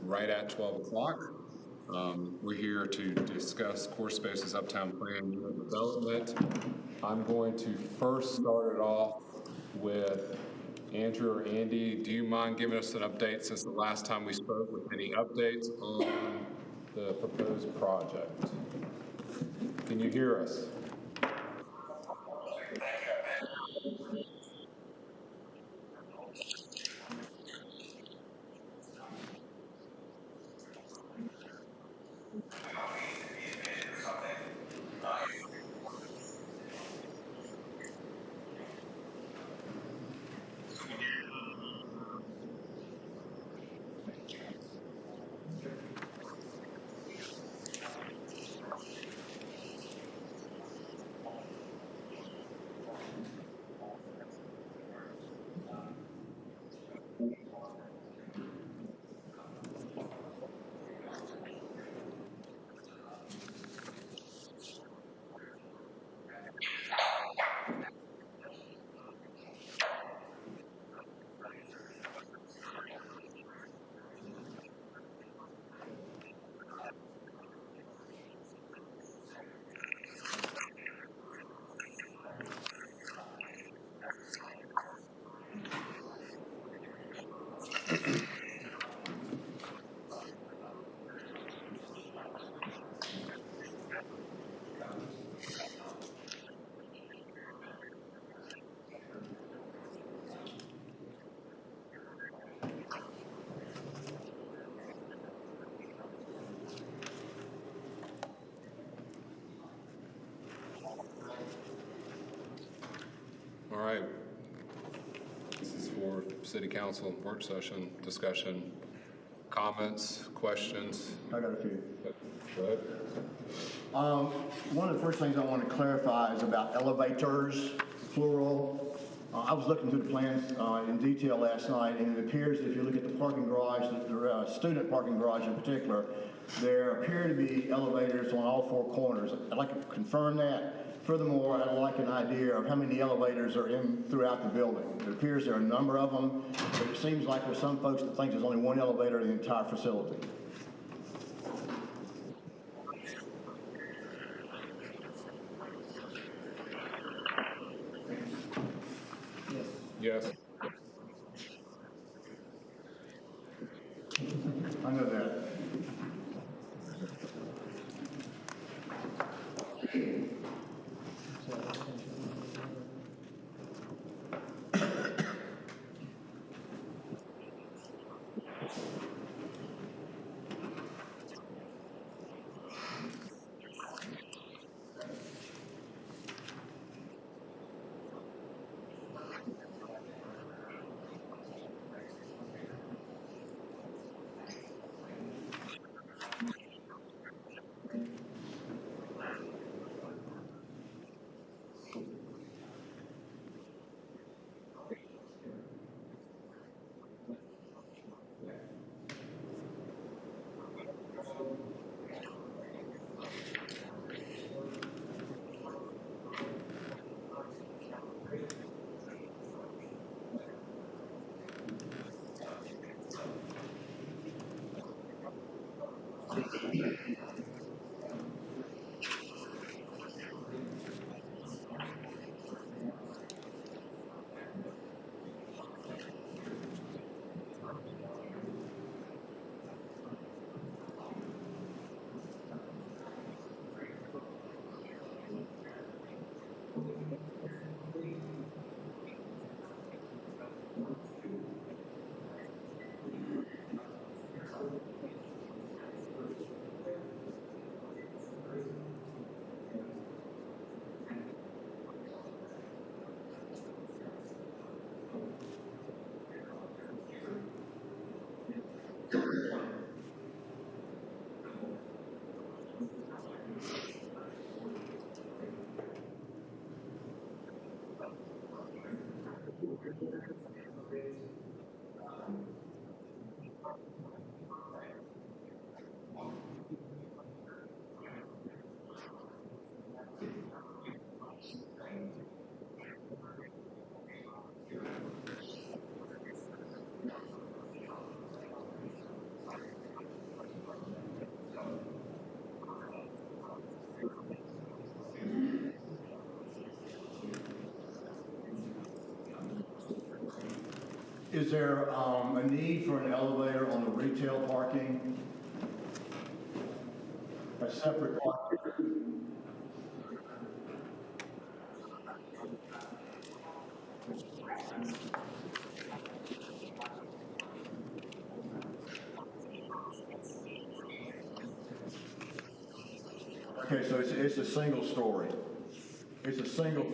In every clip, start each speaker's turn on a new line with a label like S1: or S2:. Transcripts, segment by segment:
S1: right at 12 o'clock. We're here to discuss Core Spaces Uptown Plan Unit Development. I'm going to first start it off with Andrew or Andy. Do you mind giving us an update since the last time we spoke with any updates on the proposed project? Can you hear us? All right. This is for City Council work session discussion. Comments, questions?
S2: I got a few.
S1: Go ahead.
S2: One of the first things I want to clarify is about elevators, plural. I was looking through the plans in detail last night, and it appears if you look at the parking garage, the student parking garage in particular, there appear to be elevators on all four corners. I'd like to confirm that. Furthermore, I'd like an idea of how many elevators are in throughout the building. It appears there are a number of them, but it seems like there's some folks that think there's only one elevator in the entire facility.
S1: Yes.
S2: I know that. Is there a need for an elevator on the retail parking? A separate parking? Okay, so it's a single story. It's a single.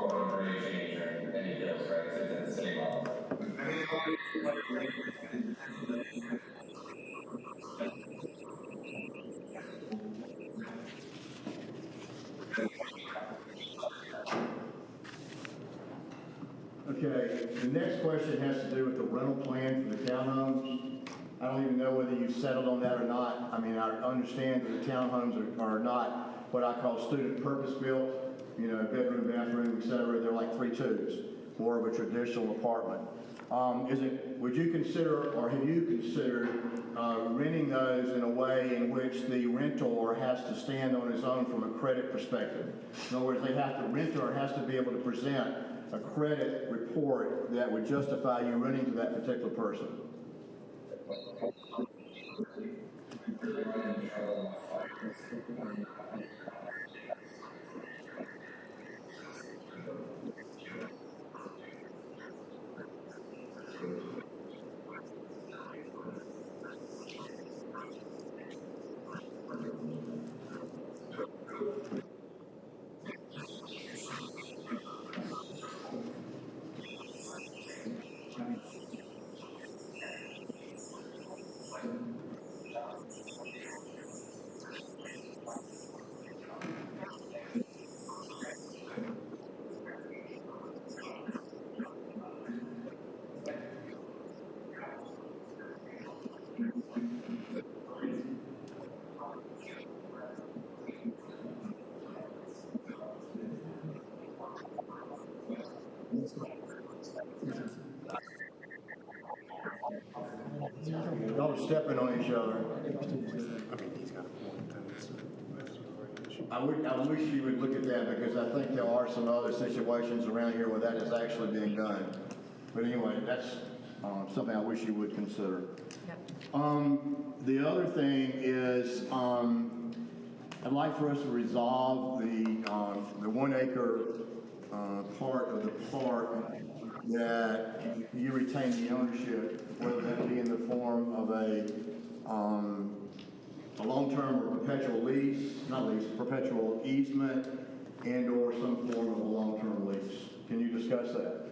S3: Or change or any deals, right? So it's at the same level.
S2: Okay, the next question has to do with the rental plan for the townhomes. I don't even know whether you've settled on that or not. I mean, I understand that the townhomes are not what I call student purpose built, you know, bedroom, bathroom, et cetera. They're like 3-2s, more of a traditional apartment. Would you consider, or have you considered renting those in a way in which the rentor has to stand on his own from a credit perspective? In other words, the renter has to be able to present a credit report that would justify you renting to that particular person. Y'all are stepping on each other. I wish you would look at that, because I think there are some other situations around here where that is actually being done. But anyway, that's something I wish you would consider. The other thing is, I'd like for us to resolve the 1 acre part of the park that you retain the ownership, whether that be in the form of a long-term or perpetual lease, not lease, perpetual easement, and or some form of a long-term lease. Can you discuss that?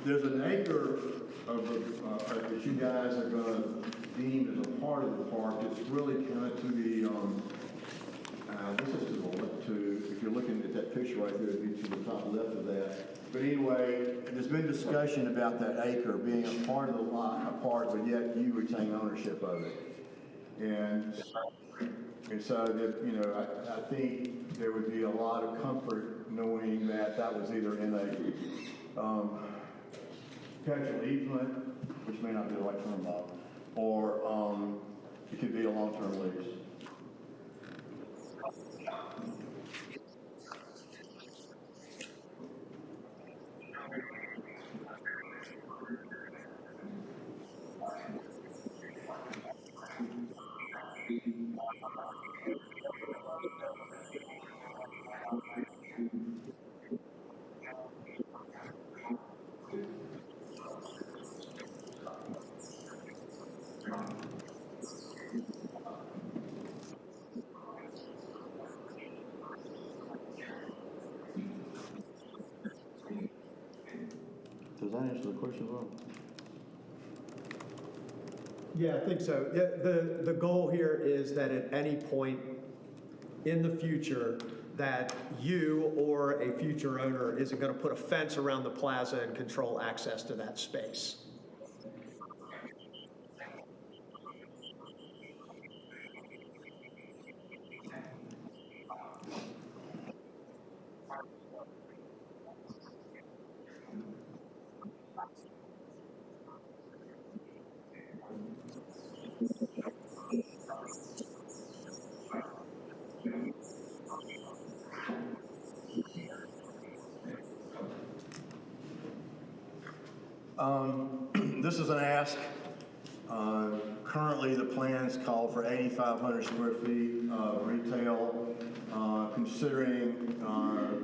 S2: There's an acre that you guys are going to deem as a part of the park. It's really kind of to the, this is to the left, if you're looking at that picture right there, it'd be to the top left of that. But anyway, there's been discussion about that acre being a part of the lot, but yet you retain ownership of it. And so that, you know, I think there would be a lot of comfort knowing that that was either in a perpetual easement, which may not be the right term, Bob, or it could be a long-term lease. Does that answer the question, Rob?
S4: Yeah, I think so. The goal here is that at any point in the future, that you or a future owner isn't going to put a fence around the plaza and control access to that space.
S2: This is an ask. Currently, the plans call for 8,500 square feet of retail. Considering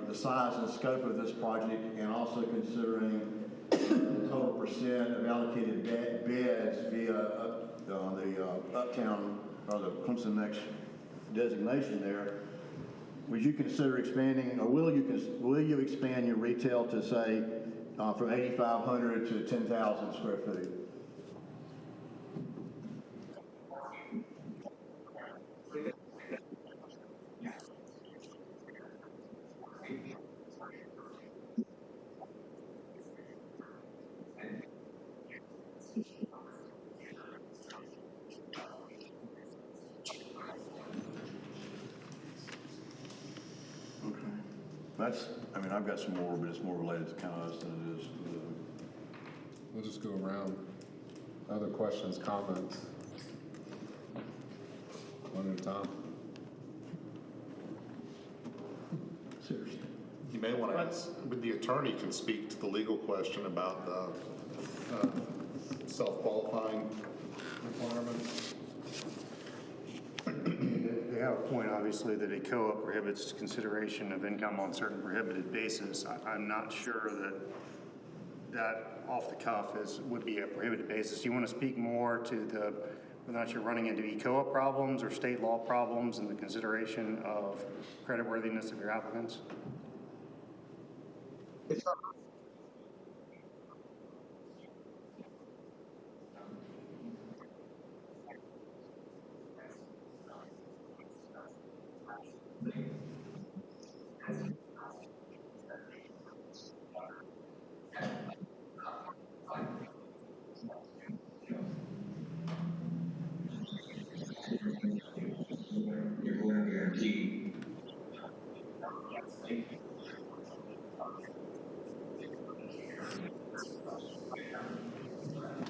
S2: the size and scope of this project, and also considering the total percent of allocated beds via the Uptown or the Clemson Next designation there, would you consider expanding, or will you expand your retail to say from 8,500 to 10,000 square feet? I mean, I've got some more, but it's more related to kind of us than it is.
S1: We'll just go around. Other questions, comments? One at a time.
S2: Seriously.
S5: You may want to ask, but the attorney can speak to the legal question about the self-qualifying requirements.
S6: They have a point, obviously, that a co-op prohibits consideration of income on certain prohibited basis. I'm not sure that off the cuff would be a prohibited basis. Do you want to speak more to whether or not you're running into e-co-op problems or state law problems in the consideration of creditworthiness of your applicants?
S3: You're going to guarantee.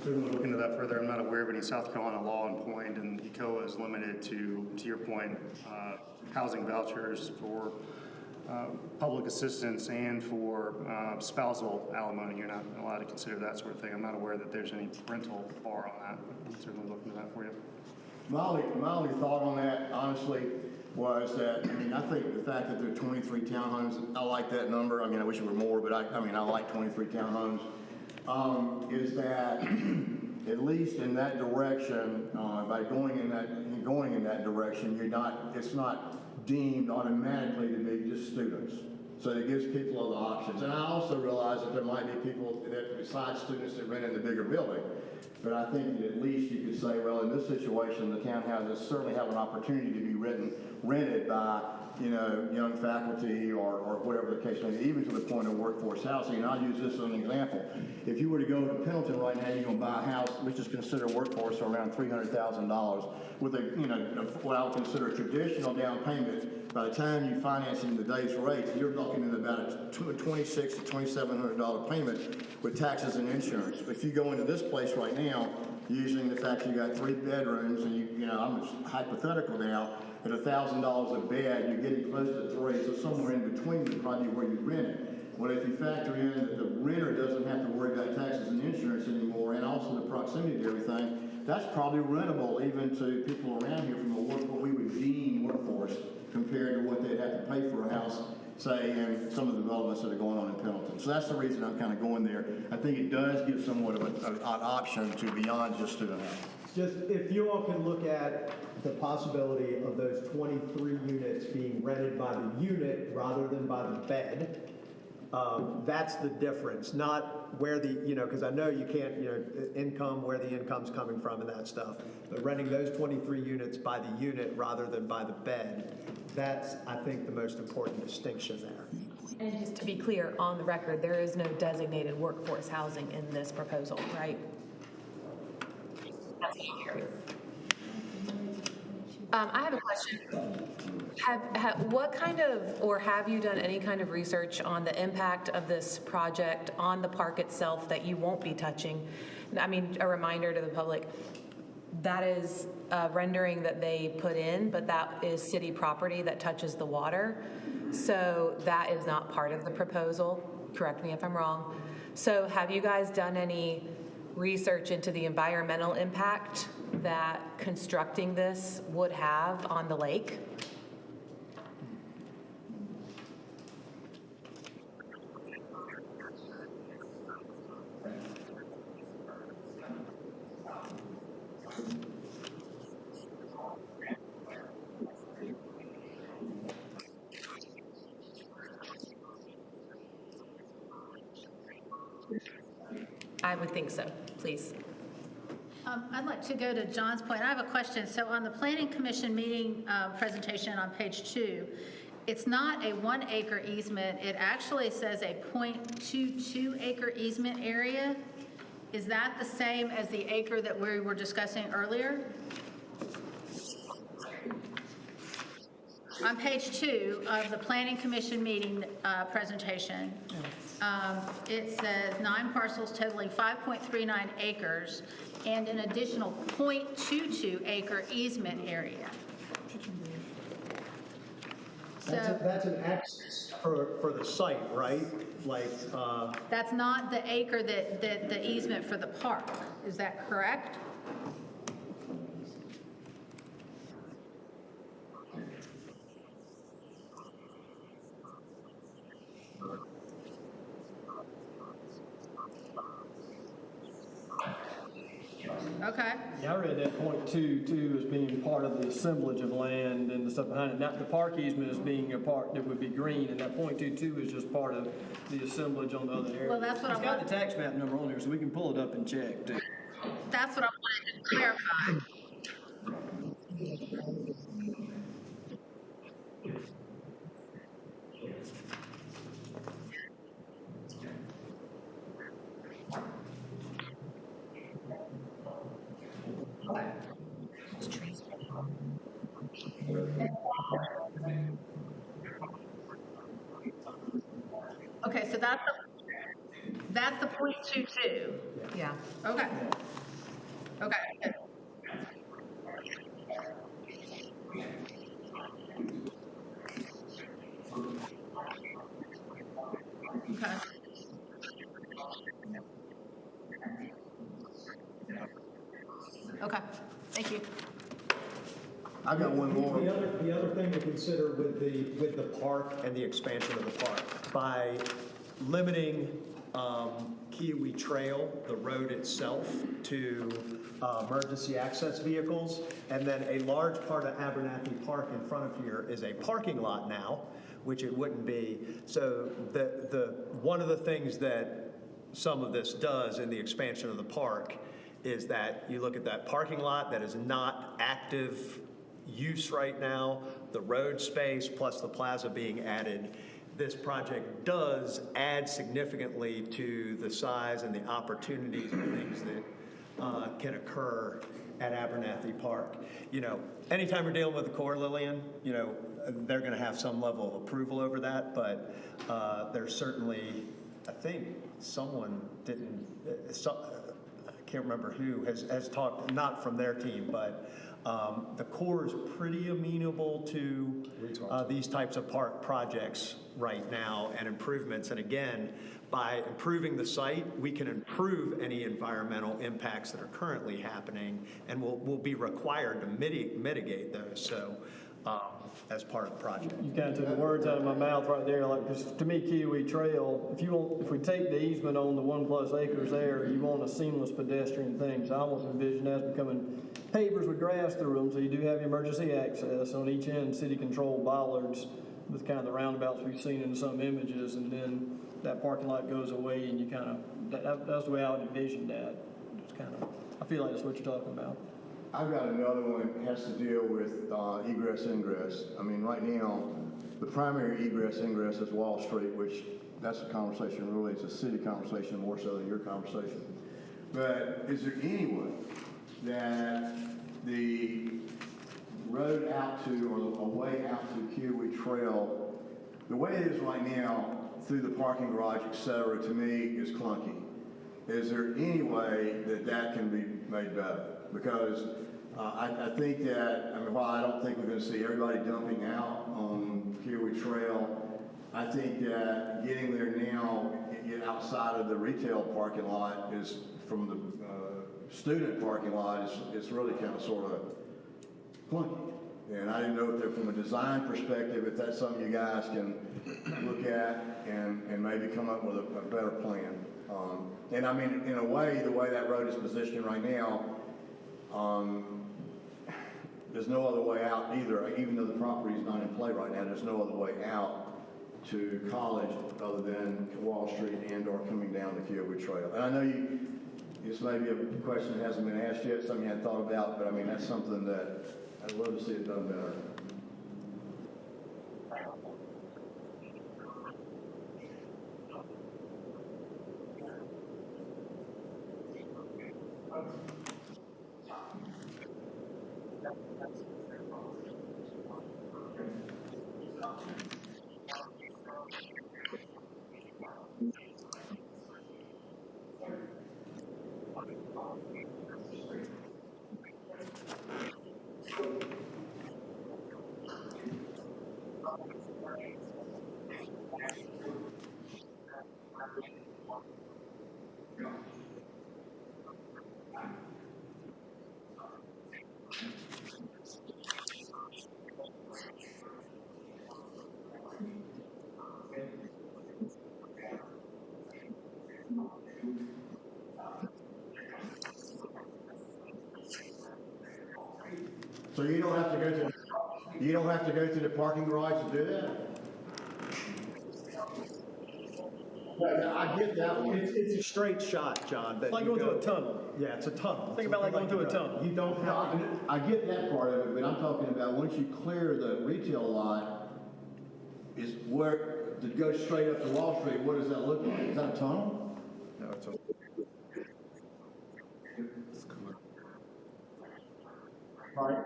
S6: We will look into that further. I'm not aware of any South Carolina law in point, and ECOA is limited to your point, housing vouchers for public assistance and for spousal alimony. You're not allowed to consider that sort of thing. I'm not aware that there's any parental bar on that. I'll certainly look into that for you.
S2: My only thought on that, honestly, was that, I mean, I think the fact that there are 23 townhomes, I like that number. I mean, I wish it were more, but I mean, I like 23 townhomes. Is that at least in that direction, by going in that direction, it's not deemed automatically to be just students. So it gives people other options. And I also realize that there might be people that, besides students, that rent in the bigger building. But I think that at least you could say, well, in this situation, the townhouses certainly have an opportunity to be rented by, young faculty or whatever the case may be, even to the point of workforce housing. And I'll use this as an example. If you were to go to Pendleton right now, you're going to buy a house which is considered workforce for around $300,000 with what I would consider a traditional down payment. By the time you finance it in today's rates, you're looking at about a $2,600 to $2,700 payment with taxes and insurance. If you go into this place right now, using the fact you got 3 bedrooms, and I'm just hypothetical now, at $1,000 a bed, you're getting close to 3, so somewhere in between is probably where you rent it. Well, if you factor in that the renter doesn't have to worry about taxes and insurance anymore, and also the proximity to everything, that's probably rentable even to people around here from what we would deem workforce compared to what they'd have to pay for a house, say, in some of the developments that are going on in Pendleton. So that's the reason I'm kind of going there. I think it does give somewhat of an option to beyond just student housing.
S4: Just if you all can look at the possibility of those 23 units being rented by the unit rather than by the bed, that's the difference, not where the, because I know you can't, income, where the income's coming from and that stuff, but renting those 23 units by the unit rather than by the bed, that's, I think, the most important distinction there.
S7: And just to be clear, on the record, there is no designated workforce housing in this proposal, right? That's here. I have a question. Have you done any kind of research on the impact of this project on the park itself that you won't be touching? I mean, a reminder to the public, that is a rendering that they put in, but that is city property that touches the water. So that is not part of the proposal. Correct me if I'm wrong. So have you guys done any research into the environmental impact that constructing this would have on the lake? I would think so, please.
S8: I'd like to go to John's point. I have a question. So on the Planning Commission meeting presentation on page 2, it's not a 1 acre easement. It actually says a .22 acre easement area. Is that the same as the acre that we were discussing earlier? On page 2 of the Planning Commission meeting presentation, it says 9 parcels totaling 5.39 acres and an additional .22 acre easement area. So
S4: That's an access for the site, right? Like,
S8: that's not the acre that the easement for the park. Is that correct? Okay.
S9: Yeah, I read that .22 as being part of the assemblage of land and the stuff behind it. Not the park easement as being a part that would be green, and that .22 is just part of the assemblage on the other area.
S8: Well, that's what
S9: It's got the tax map number on there, so we can pull it up and check, too.
S8: That's what I wanted to clarify. Okay, so that's the .22.
S7: Yeah.
S8: Okay. Okay. Okay. Okay, thank you.
S2: I've got one more.
S4: the other thing to consider with the park and the expansion of the park, by limiting Kiwi Trail, the road itself, to emergency access vehicles, and then a large part of Abernathy Park in front of here is a parking lot now, which it wouldn't be. So one of the things that some of this does in the expansion of the park is that you look at that parking lot that is not active use right now, the road space plus the plaza being added. This project does add significantly to the size and the opportunities and things that can occur at Abernathy Park. You know, anytime we're dealing with the Corps, Lillian, you know, they're going to have some level of approval over that, but there's certainly, I think someone didn't, I can't remember who has talked, not from their team, but the Corps is pretty amenable to these types of park projects right now and improvements. And again, by improving the site, we can improve any environmental impacts that are currently happening, and we'll be required to mitigate those. So as part of the project.
S9: You kind of took the words out of my mouth right there, like, because to me, Kiwi Trail, if we take the easement on the 1+ acres there, you want a seamless pedestrian thing. So I almost envision that becoming pavers with grass through them, so you do have emergency access on each end, city-controlled bollards with kind of the roundabouts we've seen in some images, and then that parking lot goes away, and you kind of, that's the way I would envision that. It's kind of, I feel like that's what you're talking about.
S2: I've got another one that has to deal with egress, ingress. I mean, right now, the primary egress, ingress is Wall Street, which that's a conversation, really, it's a city conversation more so than your conversation. But is there any way that the road out to, or a way out to Kiwi Trail, the way it is right now, through the parking garage, et cetera, to me is clunky. Is there any way that that can be made better? Because I think that, I mean, while I don't think we're going to see everybody dumping out on Kiwi Trail, I think that getting there now, get outside of the retail parking lot is, from the student parking lot, is really kind of sort of clunky. And I didn't know if they're, from a design perspective, if that's something you guys can look at and maybe come up with a better plan. And I mean, in a way, the way that road is positioned right now, there's no other way out either. Even though the property is not in play right now, there's no other way out to College other than Wall Street and or coming down the Kiowa Trail. And I know this may be a question that hasn't been asked yet, something you hadn't thought about, but I mean, that's something that I'd love to see it done better. So you don't have to go to the parking garage to do that? Yeah, I get that one.
S4: It's a straight shot, John.
S9: It's like going through a tunnel.
S4: Yeah, it's a tunnel.
S9: Think about like going through a tunnel.
S4: You don't have to.
S2: I get that part of it, but I'm talking about once you clear the retail lot, is where, to go straight up to Wall Street, what does that look like? Is that a tunnel?
S4: No, it's a.
S2: Right.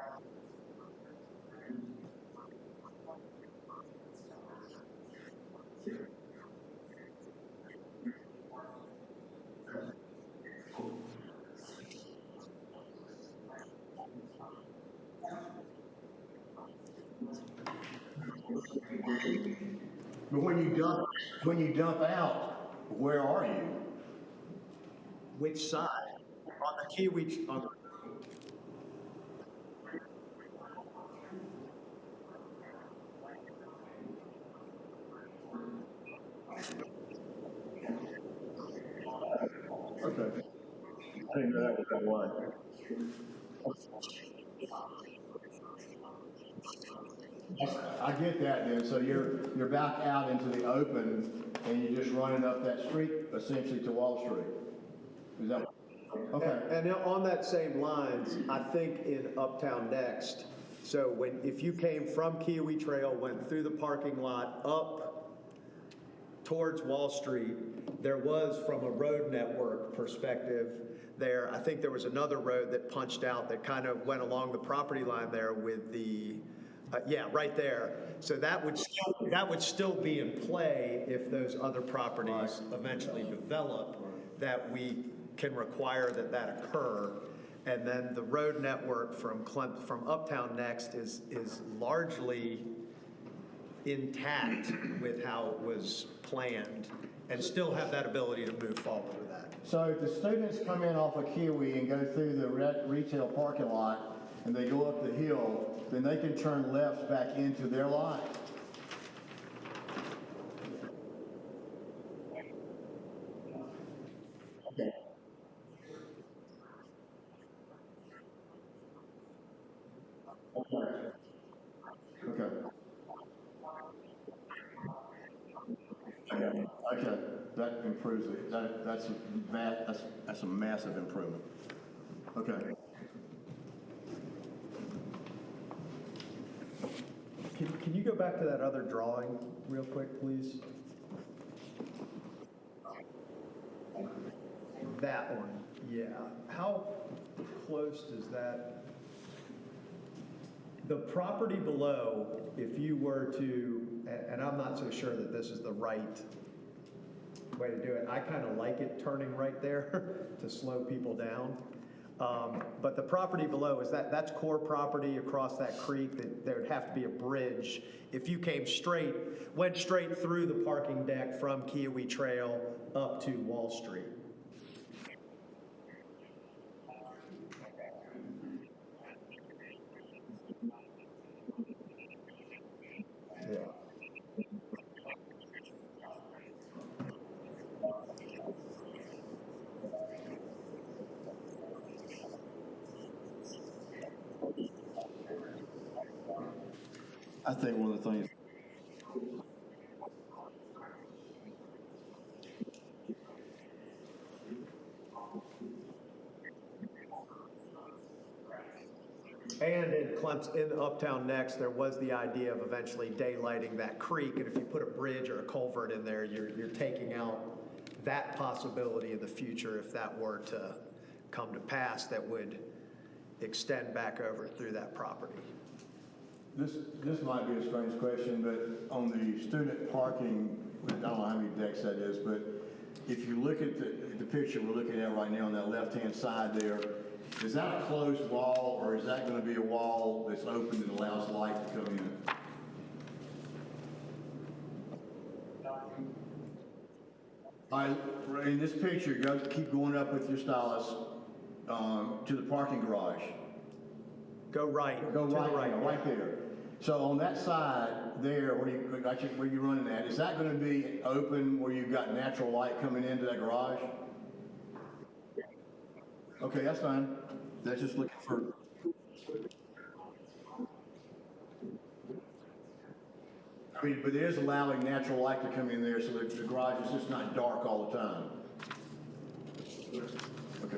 S2: But when you dump out, where are you?
S4: Which side? On the Kiwi, on the.
S2: Okay. I didn't know that was that way. I get that then, so you're back out into the open and you're just running up that street essentially to Wall Street. Is that, okay.
S4: And on that same lines, I think in Uptown Next, so if you came from Kiwi Trail, went through the parking lot up towards Wall Street, there was, from a road network perspective there, I think there was another road that punched out that kind of went along the property line there with the, yeah, right there. So that would still be in play if those other properties eventually develop, that we can require that occur. And then the road network from Uptown Next is largely intact with how it was planned and still have that ability to move forward with that.
S2: So if the students come in off of Kiwi and go through the retail parking lot and they go up the hill, then they can turn left back into their lot? Okay. Okay, that improves it. That's a massive improvement. Okay.
S4: Can you go back to that other drawing real quick, please? That one, yeah. How close does that? The property below, if you were to, and I'm not so sure that this is the right way to do it. I kind of like it turning right there to slow people down. But the property below, that's core property across that creek, that there would have to be a bridge. If you went straight through the parking deck from Kiowee Trail up to Wall Street. Yeah.
S2: I think one of the things,
S4: And in Clemson, in Uptown Next, there was the idea of eventually daylighting that creek, and if you put a bridge or a culvert in there, you're taking out that possibility in the future if that were to come to pass, that would extend back over through that property.
S2: this might be a strange question, but on the student parking, I don't know how many decks that is, but if you look at the picture we're looking at right now on that left-hand side there, is that a closed wall, or is that going to be a wall that's open that allows light to come in? In this picture, keep going up with your stylus to the parking garage.
S4: Go right.
S2: Go
S4: to the
S2: right, right there. So on that side there, where you're running at, is that going to be open where you've got natural light coming into that garage? Okay, that's fine. That's just looking for. I mean, but it is allowing natural light to come in there so that the garage is just not dark all the time. Okay.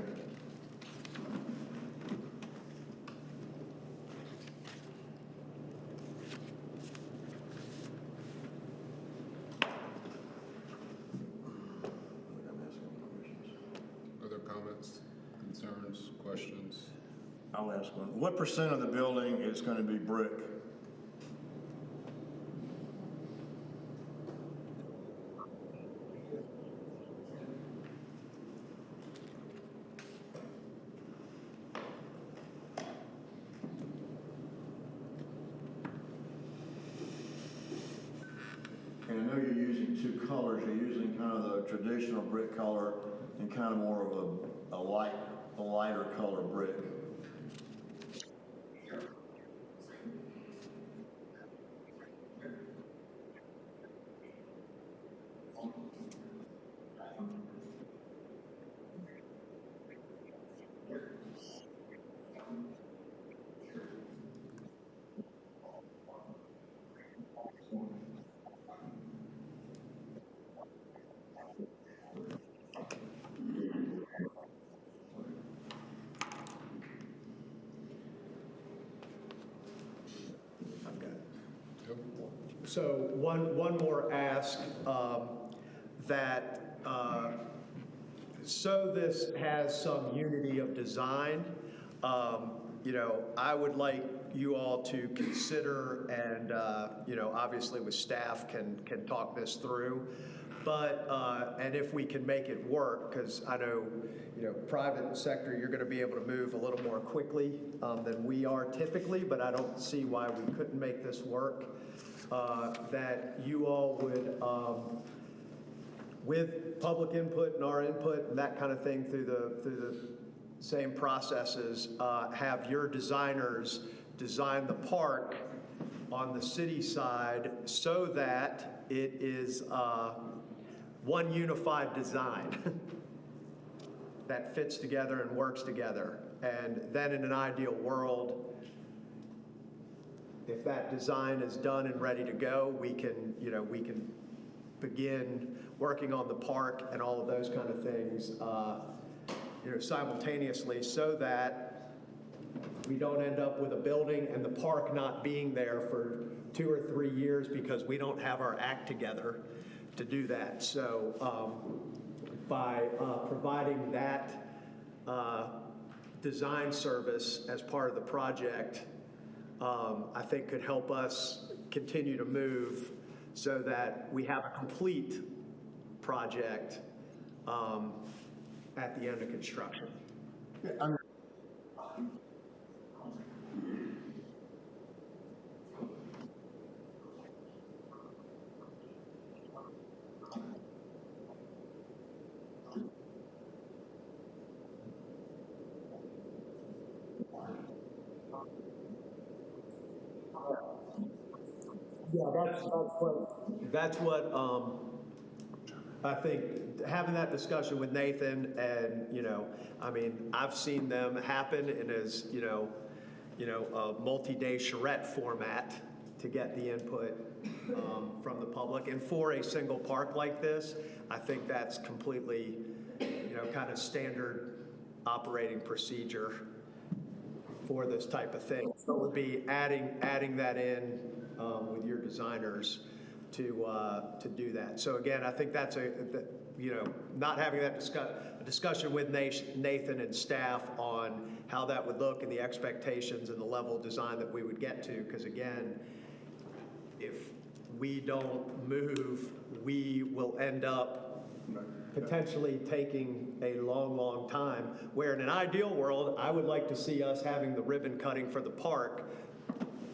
S1: Other comments, concerns, questions?
S2: I'll ask one. What % of the building is going to be brick? And I know you're using two colors. You're using kind of the traditional brick color and kind of more of a lighter color brick.
S4: So one more ask, that so this has some unity of design, I would like you all to consider, and obviously with staff can talk this through, but and if we can make it work, because I know private sector, you're going to be able to move a little more quickly than we are typically, but I don't see why we couldn't make this work. That you all would, with public input and our input and that kind of thing through the same processes, have your designers design the park on the city side so that it is one unified design that fits together and works together. And then in an ideal world, if that design is done and ready to go, we can begin working on the park and all of those kind of things, simultaneously, so that we don't end up with a building and the park not being there for 2 or 3 years because we don't have our act together to do that. So by providing that design service as part of the project, I think could help us continue to move so that we have a complete project at the end of construction.
S2: Yeah,
S4: That's what, I think, having that discussion with Nathan and, I mean, I've seen them happen in as, a multi-day charrette format to get the input from the public. And for a single park like this, I think that's completely, kind of standard operating procedure for this type of thing. So it would be adding that in with your designers to do that. So again, I think that's not having that discussion with Nathan and staff on how that would look and the expectations and the level of design that we would get to, because again, if we don't move, we will end up potentially taking a long, long time, where in an ideal world, I would like to see us having the ribbon cutting for the park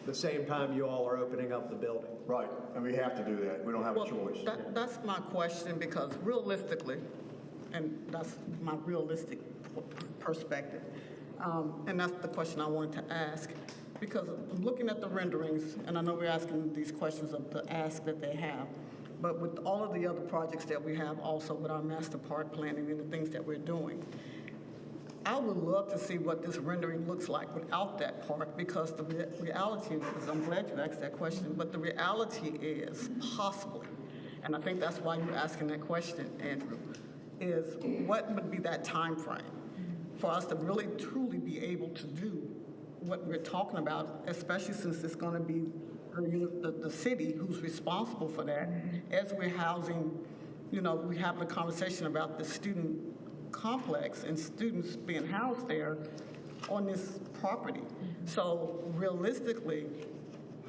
S4: the same time you all are opening up the building.
S2: Right, and we have to do that. We don't have a choice.
S10: That's my question, because realistically, and that's my realistic perspective, and that's the question I wanted to ask, because I'm looking at the renderings, and I know we're asking these questions of the ask that they have, but with all of the other projects that we have also with our master park planning and the things that we're doing, I would love to see what this rendering looks like without that park, because the reality is, I'm glad you asked that question, but the reality is possibly, and I think that's why you're asking that question, Andrew, is what would be that time frame for us to really truly be able to do what we're talking about, especially since it's going to be the city who's responsible for that, as we're housing, we have the conversation about the student complex and students being housed there on this property. So realistically,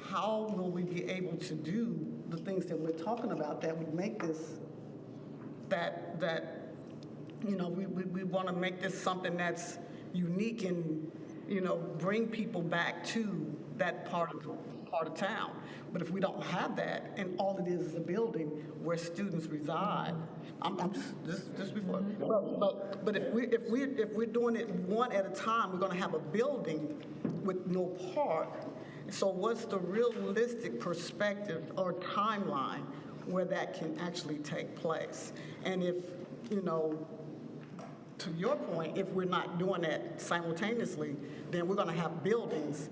S10: how will we be able to do the things that we're talking about that would make this, we want to make this something that's unique and, bring people back to that part of town. But if we don't have that, and all it is a building where students reside, I'm just before. But if we're doing it one at a time, we're going to have a building with no park. So what's the realistic perspective or timeline where that can actually take place? And if, to your point, if we're not doing that simultaneously, then we're going to have buildings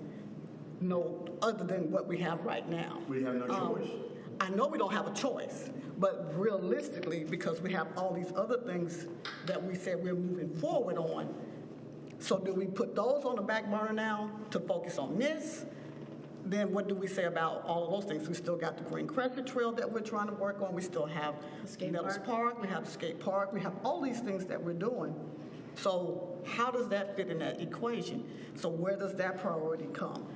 S10: other than what we have right now.
S2: We have no choice.
S10: I know we don't have a choice, but realistically, because we have all these other things that we said we're moving forward on, so do we put those on the back burner now to focus on this? Then what do we say about all of those things? We still got the Green Crescent Trail that we're trying to work on. We still have Meadows Park. We have the skate park. We have all these things that we're doing. So how does that fit in that equation? So where does that priority come?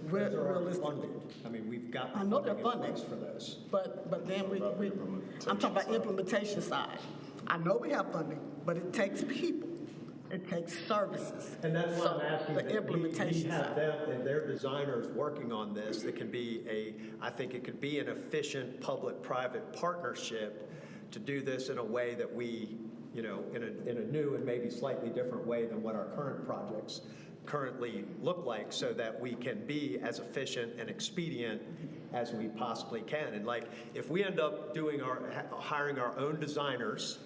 S4: Those are our funding. I mean, we've got
S10: I know they're
S4: funding in
S10: funding,
S4: place for those.
S10: but then I'm talking about implementation side. I know we have funding, but it takes people. It takes services.
S4: And that's why I'm asking
S10: the
S4: that we
S10: implementation
S4: have
S10: side.
S4: them and their designers working on this. It can be I think it could be an efficient public-private partnership to do this in a way that we, in a new and maybe slightly different way than what our current projects currently look like, so that we can be as efficient and expedient as we possibly can. And like, if we end up hiring our own designers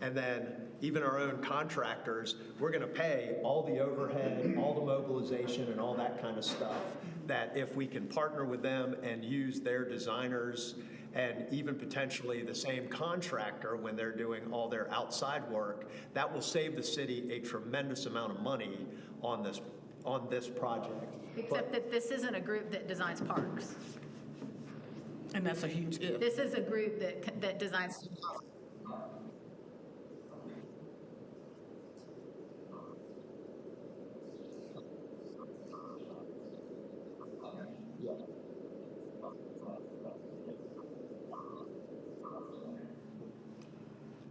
S4: and then even our own contractors, we're going to pay all the overhead, all the mobilization, and all that kind of stuff, that if we can partner with them and use their designers and even potentially the same contractor when they're doing all their outside work, that will save the city a tremendous amount of money on this project.
S8: Except that this isn't a group that designs parks.
S10: And that's a huge if.
S8: This is a group that designs.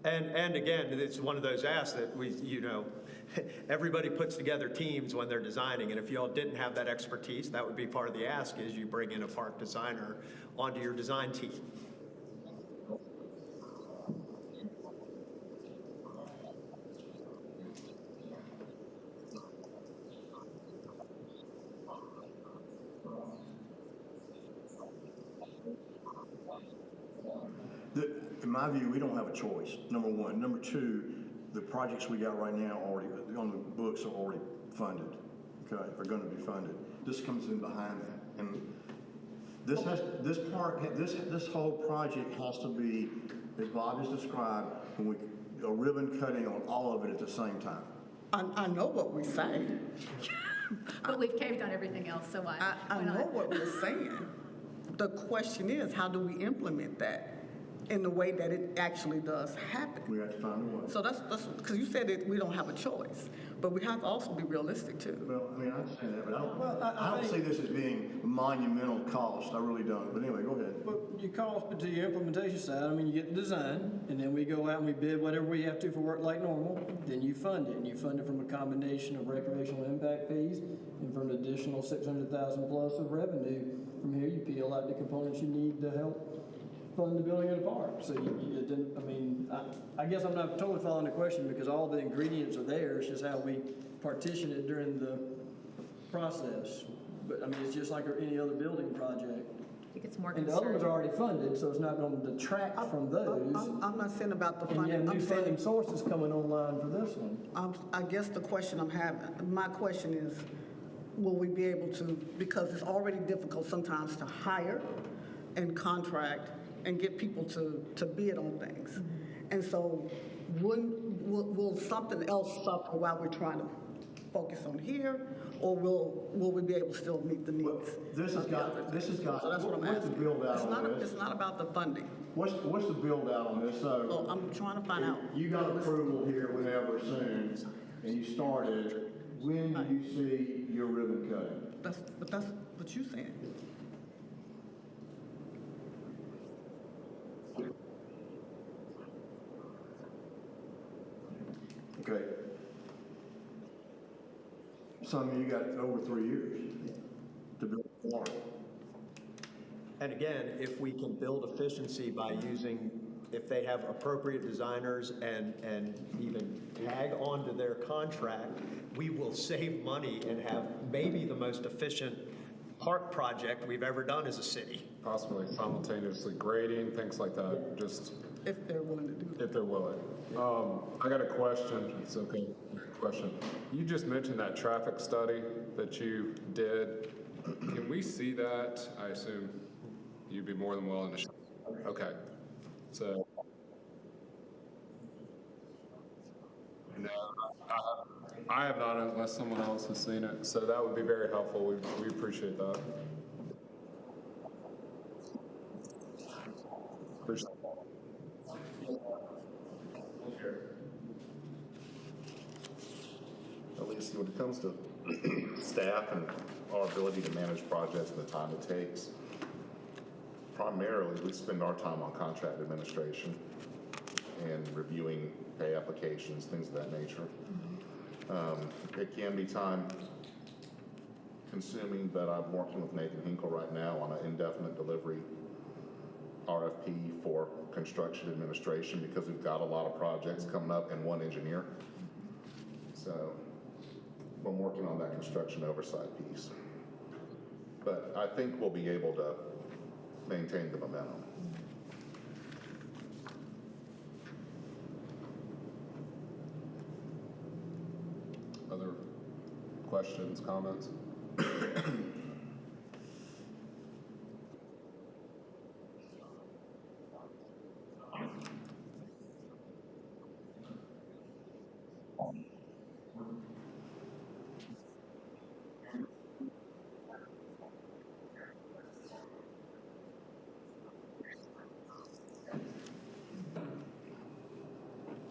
S4: And again, it's one of those asks that we, everybody puts together teams when they're designing, and if y'all didn't have that expertise, that would be part of the ask, is you bring in a park designer onto your design team.
S2: In my view, we don't have a choice, number one. Number two, the projects we got right now already, on the books are already funded, okay, are gonna be funded. This comes in behind that. And this whole project has to be, as Bob has described, a ribbon cutting on all of it at the same time.
S10: I know what we're saying.
S8: But we've caved on everything else, so why?
S10: I
S8: why
S10: know
S8: not?
S10: what we're saying. The question is, how do we implement that in the way that it actually does happen?
S2: We have to find a way.
S10: So that's, because you said that we don't have a choice, but we have to also be realistic too.
S2: Well, I mean, I understand that, but I don't see this as being monumental cost. I really don't. But anyway, go ahead.
S9: But your cost, but to your implementation side, I mean, you get the design, and then we go out and we bid whatever we have to for work like normal, then you fund it, and you fund it from a combination of recreational impact fees and from an additional 600,000 plus of revenue. From here, you peel out the components you need to help fund the building of the park. So you didn't, I mean, I guess I'm not totally following the question, because all the ingredients are there. It's just how we partition it during the process. But I mean, it's just like any other building project.
S7: I think it's more
S9: And the other ones
S7: concerning.
S9: are already funded, so it's not going to detract from those.
S10: I'm not saying about the
S9: And you
S10: funding.
S9: have
S10: I'm
S9: new
S10: saying,
S9: funding sources coming online for this one.
S10: I guess the question I'm having, my question is, will we be able to, because it's already difficult sometimes to hire and contract and get people to bid on things. And so will something else suffer while we're trying to focus on here, or will we be able to still meet the
S2: Well,
S10: needs?
S2: this has got,
S10: So that's what I'm
S2: what's the
S10: asking.
S2: build out on
S10: It's
S2: this?
S10: not about the funding.
S2: What's the build out on this?
S10: So
S2: So
S10: I'm trying to find out.
S2: you got approval here whenever soon, and you started. When do you see your ribbon cutting?
S10: That's what you're saying.
S2: Okay. Some of you got over 3 years to build a park.
S4: And again, if we can build efficiency by using, if they have appropriate designers and even tag onto their contract, we will save money and have maybe the most efficient park project we've ever done as a city.
S1: Possibly simultaneously grading, things like that, just
S10: If they're willing to do that.
S1: if they're willing. I got a question, it's okay, question. You just mentioned that traffic study that you did. Can we see that? I assume you'd be more than willing to show. Okay, so. No, I have not, unless someone else has seen it, so that would be very helpful. We appreciate that. Appreciate that.
S5: At least when it comes to staff and our ability to manage projects and the time it takes, primarily we spend our time on contract administration and reviewing pay applications, things of that nature. It can be time consuming, but I'm working with Nathan Hinkle right now on an indefinite delivery RFP for construction administration, because we've got a lot of projects coming up and one engineer. So I'm working on that construction oversight piece. But I think we'll be able to maintain the momentum.
S1: Other questions, comments?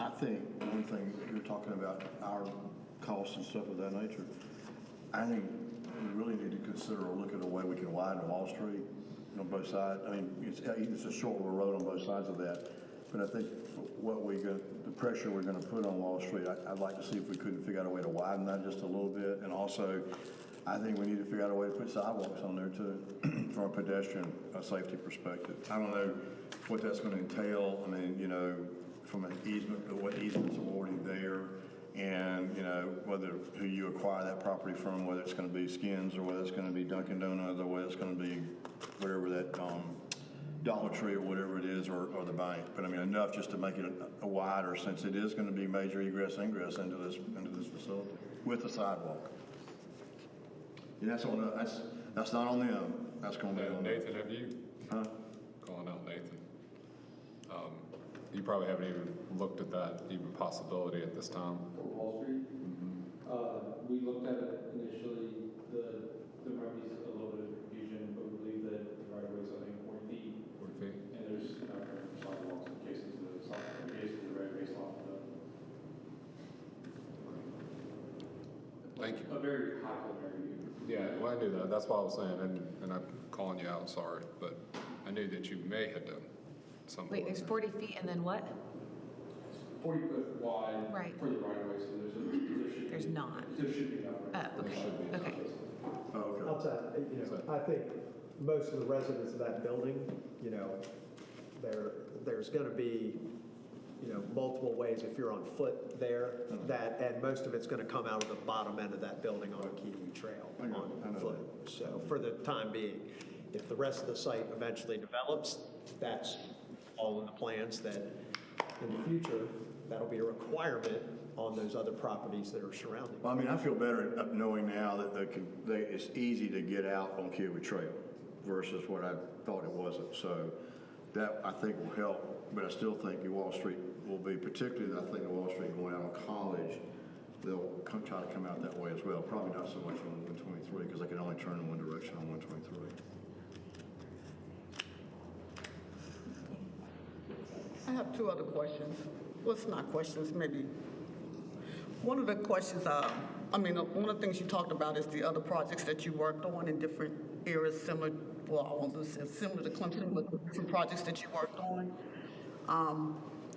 S2: I think one thing, you're talking about our costs and stuff of that nature, I think we really need to consider or look at a way we can widen Wall Street on both sides. I mean, it's a short little road on both sides of that. But I think the pressure we're gonna put on Wall Street, I'd like to see if we couldn't figure out a way to widen that just a little bit. And also, I think we need to figure out a way to put sidewalks on there too, from a pedestrian safety perspective. I don't know what that's gonna entail. I mean, you know, from an easement, what easement's already there, and, you know, who you acquire that property from, whether it's gonna be Skins, or whether it's gonna be Dunkin' Donuts, or whether it's gonna be whatever that, Dollar Tree or whatever it is, or the bank. But I mean, enough just to make it a wider, since it is gonna be major egress, ingress into this facility with the sidewalk. And that's not on them, that's gonna be on them.
S1: Nathan, have you, calling out Nathan, you probably haven't even looked at that even possibility at this time.
S11: For Wall Street? We looked at it initially, there might be a little bit of confusion, but we believe that the right of way is, I think, 40 feet.
S1: 40 feet?
S11: And there's sidewalks adjacent to the right of way off
S1: Thank you.
S11: a very high preliminary view.
S1: Yeah, well, I knew that. That's what I was saying, and I'm calling you out, sorry, but I knew that you may have done something.
S7: Wait, there's 40 feet and then what?
S11: 40 foot wide
S7: Right.
S11: for the right of way, so
S7: There's not.
S11: there should be enough.
S7: Oh, okay, okay.
S4: I'll tell you, you know, I think most of the residents of that building, you know, there's gonna be, you know, multiple ways if you're on foot there, and most of it's gonna come out of the bottom end of that building on a Kiwi Trail on foot. So for the time being, if the rest of the site eventually develops, that's all in the plans, that in the future, that'll be a requirement on those other properties that are surrounding.
S2: Well, I mean, I feel better knowing now that it's easy to get out on Kiwi Trail versus what I thought it wasn't. So that, I think, will help, but I still think Wall Street will be, particularly, I think Wall Street going out on College, they'll try to come out that way as well. Probably not so much on 123, because they can only turn in one direction on 123.
S10: I have two other questions. Well, it's not questions, maybe. One of the questions, one of the things you talked about is the other projects that you worked on in different areas similar, well, I won't say similar to Clemson, but different projects that you worked on.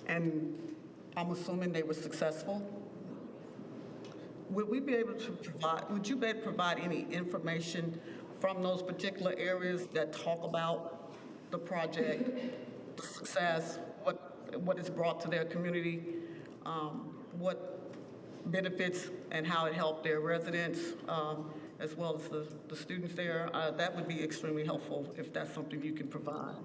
S10: And I'm assuming they were successful. Would you be able to provide any information from those particular areas that talk about the project, the success, what it's brought to their community, what benefits and how it helped their residents, as well as the students there? That would be extremely helpful if that's something you can provide.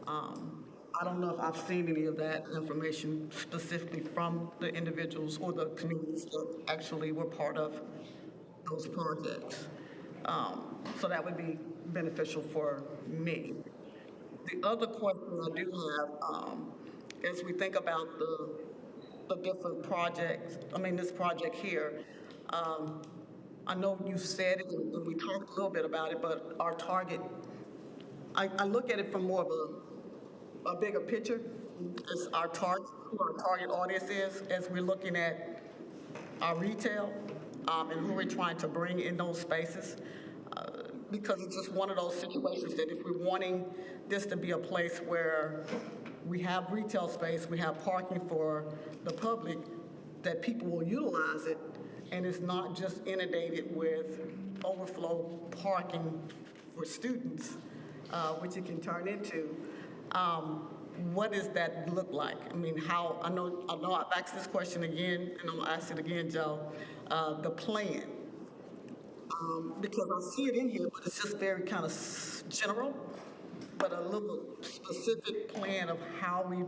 S10: I don't know if I've seen any of that information specifically from the individuals or the communities that actually were part of those projects. So that would be beneficial for me. The other question I do have, as we think about the different projects, this project here, I know you said it and we talked a little bit about it, but our target, I look at it from more of a bigger picture as our target, who our target audience is, as we're looking at our retail and who we're trying to bring in those spaces. Because it's just one of those situations that if we're wanting this to be a place where we have retail space, we have parking for the public, that people will utilize it, and it's not just inundated with overflow parking for students, which it can turn into. What does that look like? I know I've asked this question again, and I'm gonna ask it again, Joe. The plan. Because I see it in here, but it's just very kind of general, but a little specific plan of how we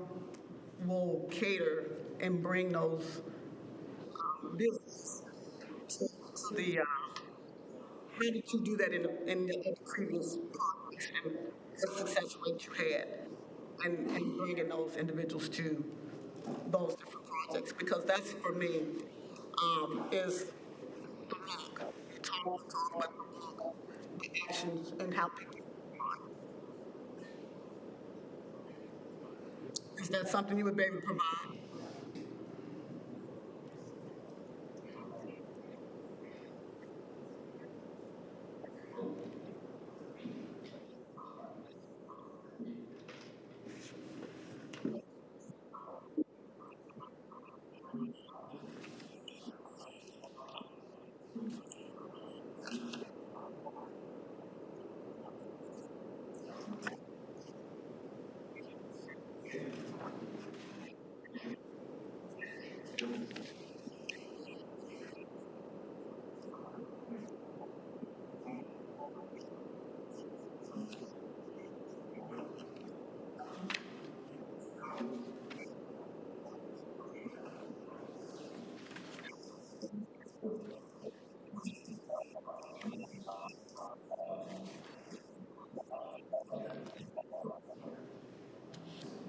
S10: will cater and bring those businesses to the, how did you do that in the previous projects, and the success rate you had, and bringing those individuals to those different projects? Because that's, for me, is the walk. You talk about the actions and how people respond. Is that something you would be able to provide?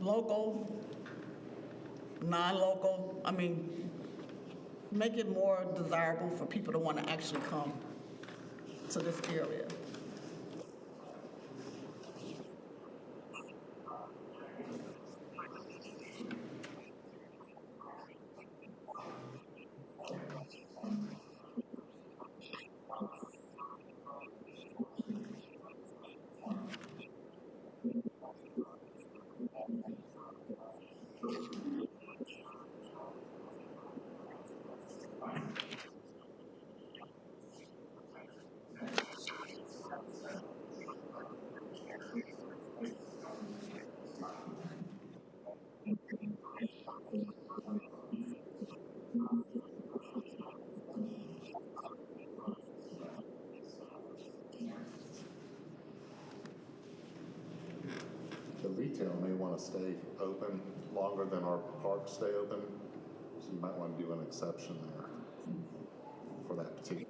S10: Local, non-local, I mean, make it more desirable for people to want to actually come to this area.
S5: The retail may want to stay open longer than our parks stay open, so you might want to do an exception there for that particular.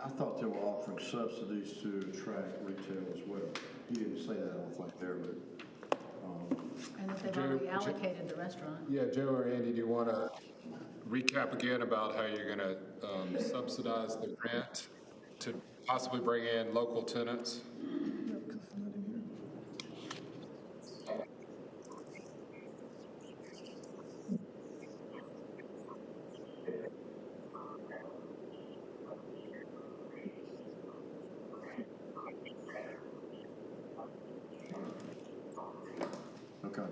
S2: I thought they were offering subsidies to attract retail as well. You didn't say that, I don't think there, but,
S8: And that they've
S1: Joe-
S8: already allocated the restaurant.
S1: Yeah, Joe or Andy, do you want to recap again about how you're going to subsidize the rent to possibly bring in local tenants?
S2: okay.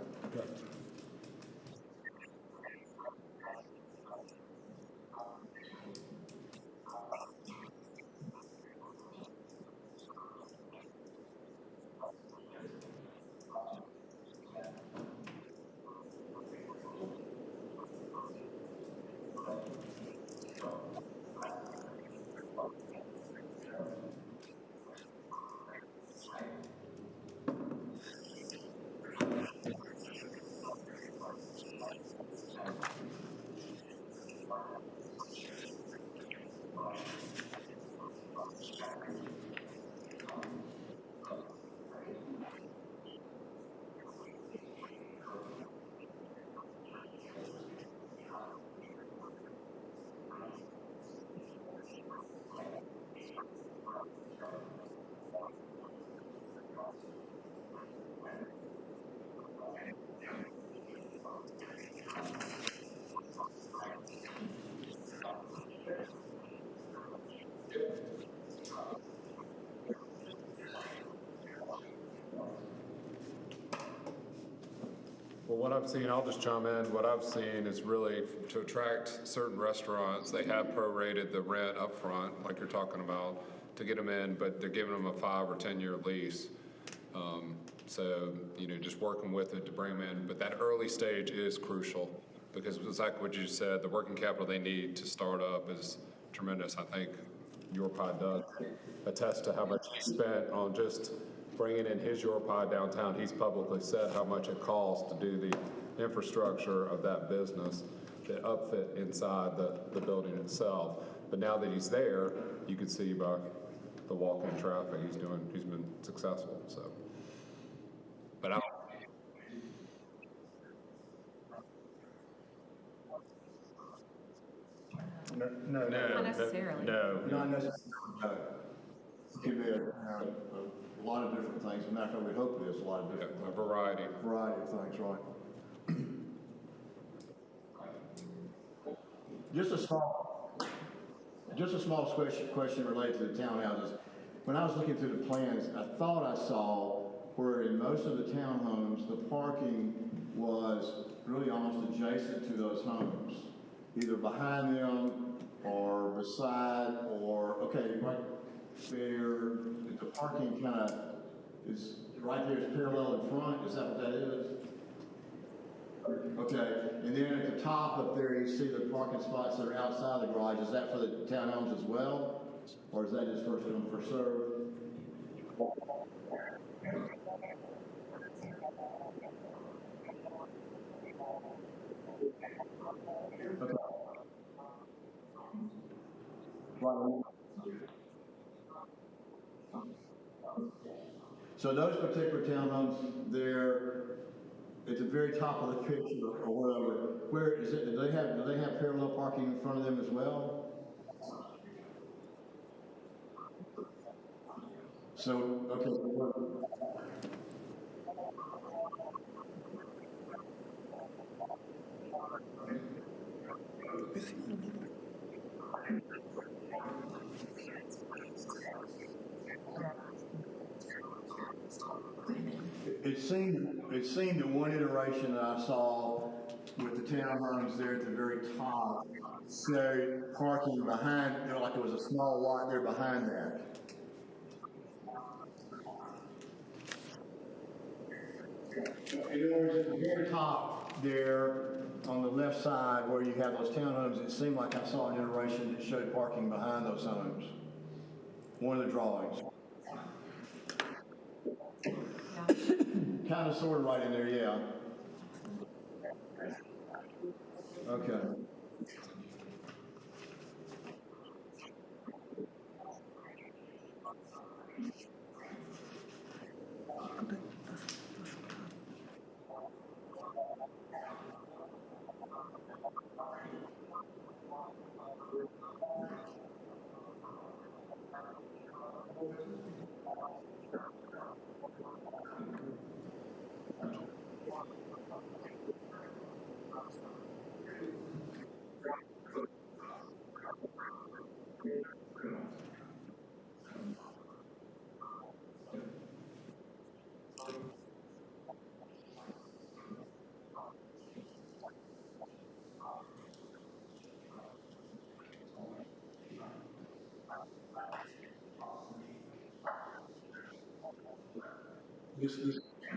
S1: Well, what I've seen, I'll just chime in, what I've seen is really to attract certain restaurants, they have prorated the rent up front, like you're talking about, to get them in, but they're giving them a 5 or 10-year lease. So, just working with it to bring them in, but that early stage is crucial, because it's like what you said, the working capital they need to start up is tremendous. I think your pod does attest to how much he spent on just bringing in his Your Pod downtown. He's publicly said how much it costs to do the infrastructure of that business, the upfit inside the building itself. But now that he's there, you can see by the walk-in traffic he's been successful, so. But I don't,
S2: No,
S7: Not necessarily.
S1: No.
S2: not necessarily, no. It could be a lot of different things. As a matter of fact, we hope it is a lot of different
S1: A
S2: things.
S1: variety.
S2: Variety of things, right? Just a small, just a small question related to the townhouses. When I was looking through the plans, I thought I saw where in most of the townhomes, the parking was really almost adjacent to those homes, either behind them or beside, or, okay, right there, the parking kind of is, right there is parallel in front, is that what that is? Okay, and then at the top up there, you see the parking spots that are outside the garage. Is that for the townhomes as well? Or is that just first come, first served? Okay. Right. So those particular townhomes there, at the very top of the picture or whatever, where is it, do they have parallel parking in front of them as well? So, okay. It seemed that one iteration that I saw with the townhomes there at the very top showed parking behind, like there was a small lot there behind that. In other words, at the very top there on the left side where you have those townhomes, it seemed like I saw an iteration that showed parking behind those homes. One of the drawings. Kind of sort of right in there, yeah. Okay.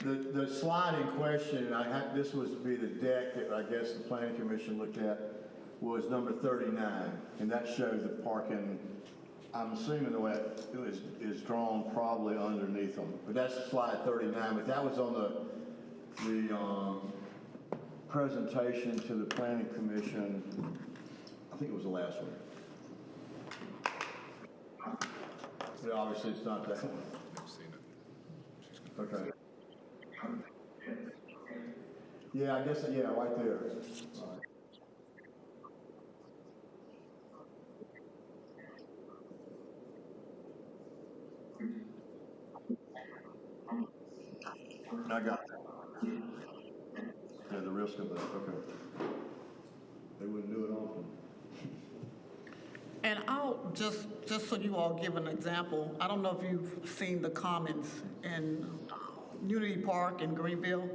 S2: The slide in question, this was to be the deck that I guess the planning commission looked at, was number 39, and that showed the parking. I'm assuming the way it is drawn probably underneath them, but that's slide 39. But that was on the presentation to the planning commission. I think it was the last one. But obviously, it's not that one. Okay. Yeah, I guess, yeah, right there. I got that. Yeah, the risk of that, okay. They wouldn't do it often.
S10: And I'll, just so you all give an example, I don't know if you've seen the comments in Unity Park in Greenville,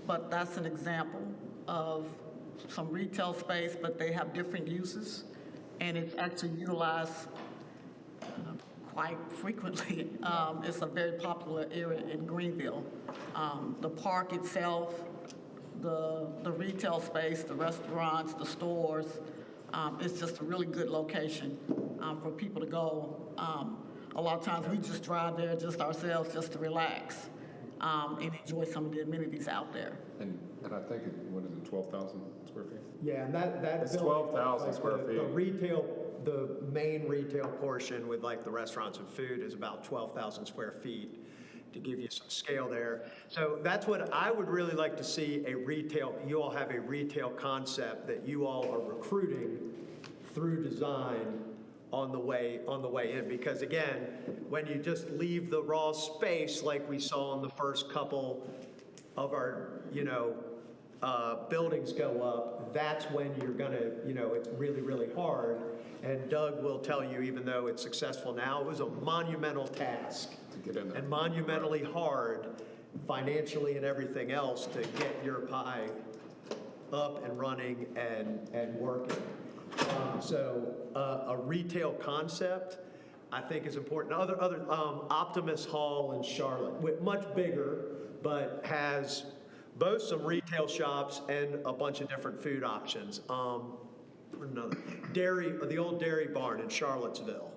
S10: but that's an example of some retail space, but they have different uses, and it's actually utilized quite frequently. It's a very popular area in Greenville. The park itself, the retail space, the restaurants, the stores, it's just a really good location for people to go. A lot of times we just drive there just ourselves just to relax and enjoy some of the amenities out there.
S1: And I think, what is it, 12,000 square feet?
S4: Yeah, and that
S1: It's
S4: building,
S1: 12,000
S4: like,
S1: square
S4: the
S1: feet.
S4: retail, the main retail portion with like the restaurants and food is about 12,000 square feet, to give you some scale there. So that's what I would really like to see, a retail, you all have a retail concept that you all are recruiting through design on the way in. Because again, when you just leave the raw space like we saw in the first couple of our, buildings go up, that's when you're gonna, it's really, really hard. And Doug will tell you, even though it's successful now, it was a monumental task
S1: To get in there.
S4: and monumentally hard financially and everything else to get your pie up and running and working. So a retail concept, I think, is important. Optimus Hall in Charlotte, much bigger, but has both some retail shops and a bunch of different food options. Another the old dairy barn in Charlottesville.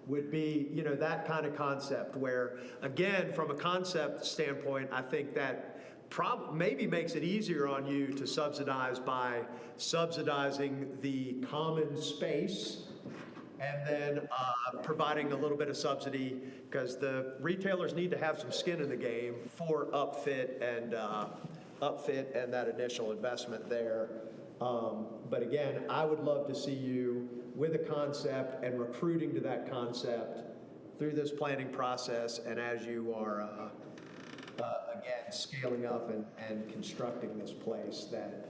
S4: Would be, that kind of concept where, again, from a concept standpoint, I think that maybe makes it easier on you to subsidize by subsidizing the common space and then providing a little bit of subsidy, because the retailers need to have some skin in the game for upfit and that initial investment there. But again, I would love to see you with a concept and recruiting to that concept through this planning process, and as you are, again, scaling up and constructing this place that,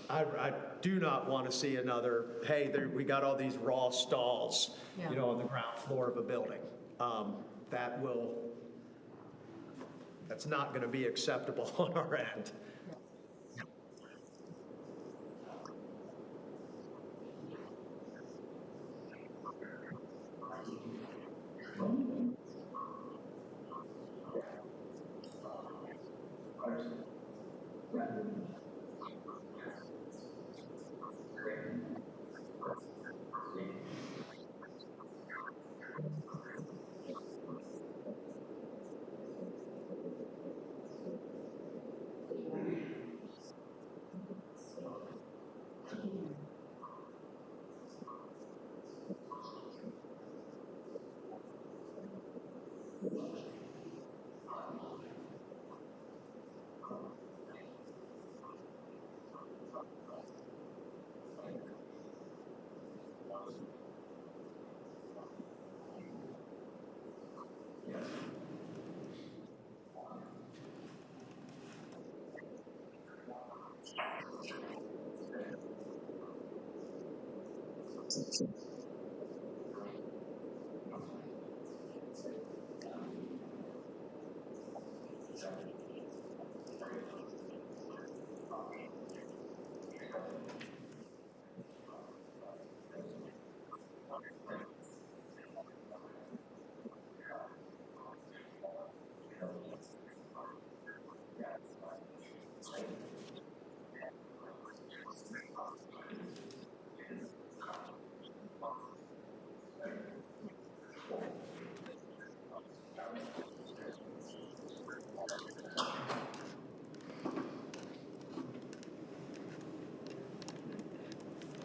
S4: I do not want to see another, hey, we got all these raw stalls, on the ground floor of a building. That's not going to be acceptable on our end.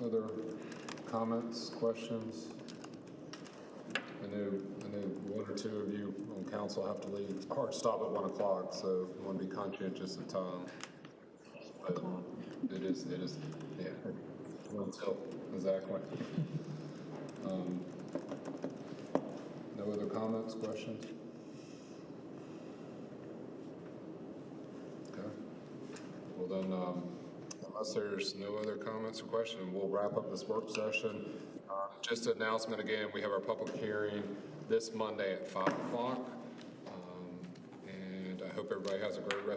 S1: Other comments, questions? I know one or two of you on council have to leave. It's a hard stop at 1 o'clock, so we want to be conscientious of time. But it is, yeah, until, exactly. No other comments, questions? Okay. Well then, unless there's no other comments or questions, we'll wrap up this work session. Just an announcement again, we have our public hearing this Monday at 5 o'clock. And I hope everybody has a great rest